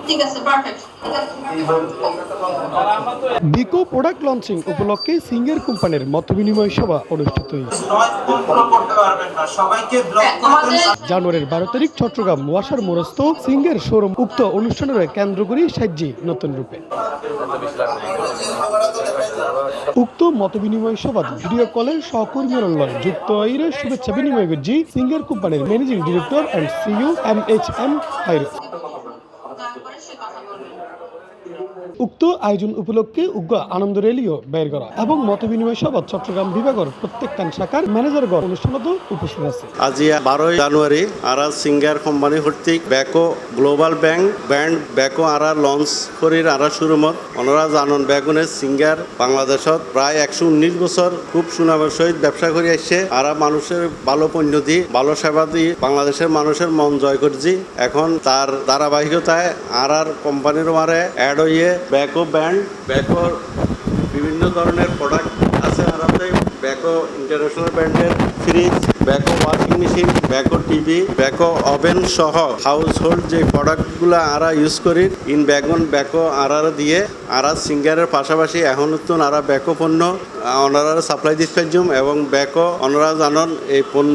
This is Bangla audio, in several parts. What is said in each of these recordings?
ঠিক আছে, পারফেক্ট। বিকো প্রোডাক্ট লঞ্চিং উপলক্ষে সিঙ্গার কোম্পানির মতবিনিময় সভা অনুষ্ঠিত হয়েছে। জানুয়ারির 12 তারিখ চট্টগ্রাম ওয়াসার মোরস্থ সিঙ্গার শোরুম উক্ত অনুষ্ঠানের কেন্দ্র করে সাজ্জি নতুন রূপে। উক্ত মতবিনিময় সভা ভিডিও কলের সহকর্মীর লয় যুক্ত আইরে শুভেচ্ছা বিনিময় করছি সিঙ্গার কোম্পানির managing director and CEO MHM Fairuz. উক্ত আয়োজন উপলক্ষে উগ্র আনন্দ র্যালিও বের করা এবং মতবিনিময় সভা চট্টগ্রাম বিভাগের প্রত্যেকটা শাখার ম্যানেজারগণ অনুষ্ঠানত উপস্থিত আছে। আজি 12 জানুয়ারি আরা সিঙ্গার কোম্পানি কর্তৃক ব্যাকো গ্লোবাল ব্যান্ড ব্যাকো আরা লঞ্চ করির আরা শুরুমত ওনারা জানন ব্যাগুনের সিঙ্গার বাংলাদেশত প্রায় 119 বছর খুব সুনামের সহিত ব্যবসা করে আসছে। আরা মানুষের ভালো পণ্য দি ভালো সেবা দি বাংলাদেশের মানুষের মন জয় করছি। এখন তার ধারাবাহিকতায় আরার কোম্পানির মারে অ্যাড হইয়ে ব্যাকো ব্যান্ড ব্যাকোর বিভিন্ন ধরনের প্রোডাক্ট আছে আরাতে ব্যাকো ইন্টারন্যাশনাল ব্র্যান্ডের fridge Beko washing machine Beko TV Beko oven সহ হাউস হোল্ড যে প্রোডাক্টগুলো আরা ইউজ করি ইন ব্যাগন ব্যাকো আরার দিয়ে আরা সিঙ্গারের পাশাপাশি এখন নতুন আরা ব্যাকো পণ্য ওনারা সাপ্লাই দিতে এবং ব্যাকো ওনারা জানন এই পণ্য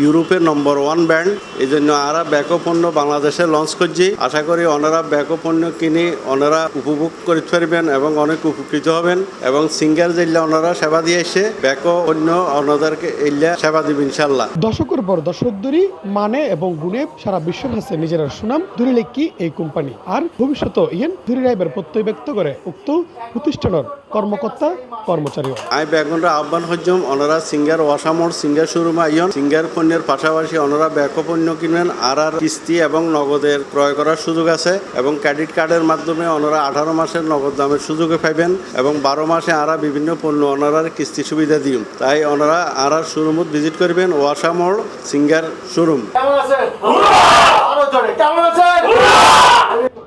ইউরোপের নম্বর 1 ব্র্যান্ড এই জন্য আরা ব্যাকো পণ্য বাংলাদেশে লঞ্চ করছি। আশা করি ওনারা ব্যাকো পণ্য কিনে ওনারা উপভোগ করতে পারবেন এবং অনেক উপকৃত হবেন এবং সিঙ্গার যেগুলা ওনারা সেবা দিয়ে এসে ব্যাকো পণ্য ওনাদেরকে এইলা সেবা দিবেন ইনশাল্লাহ। দশকের পর দশক ধরে মানে এবং গুণে সারা বিশ্বের কাছে নিজের সুনাম ধরে লেখি এই কোম্পানি আর ভবিষ্যৎ ইয়েন ধরে রাইবার প্রত্যয় ব্যক্ত করে উক্ত প্রতিষ্ঠানের কর্মকর্তা কর্মচারী। আই ব্যাগনরা আহ্বান হজ্জম ওনারা সিঙ্গার ওয়াসামোড় সিঙ্গার শোরুম আইন সিঙ্গার পণ্যের পাশাপাশি ওনারা ব্যাকো পণ্য কিনবেন আর কিস্তি এবং নগদের ক্রয় করার সুযোগ আছে এবং ক্রেডিট কার্ডের মাধ্যমে ওনারা 18 মাসের নগদ দামের সুযোগে পাইবেন এবং 12 মাসে আরা বিভিন্ন পণ্য ওনারা কিস্তি সুবিধা দিন। তাই ওনারা আর শোরুমত ভিজিট করবেন ওয়াসামোড় সিঙ্গার শোরুম।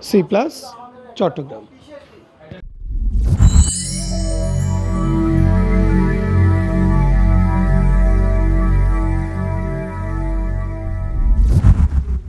C+ চট্টগ্রাম।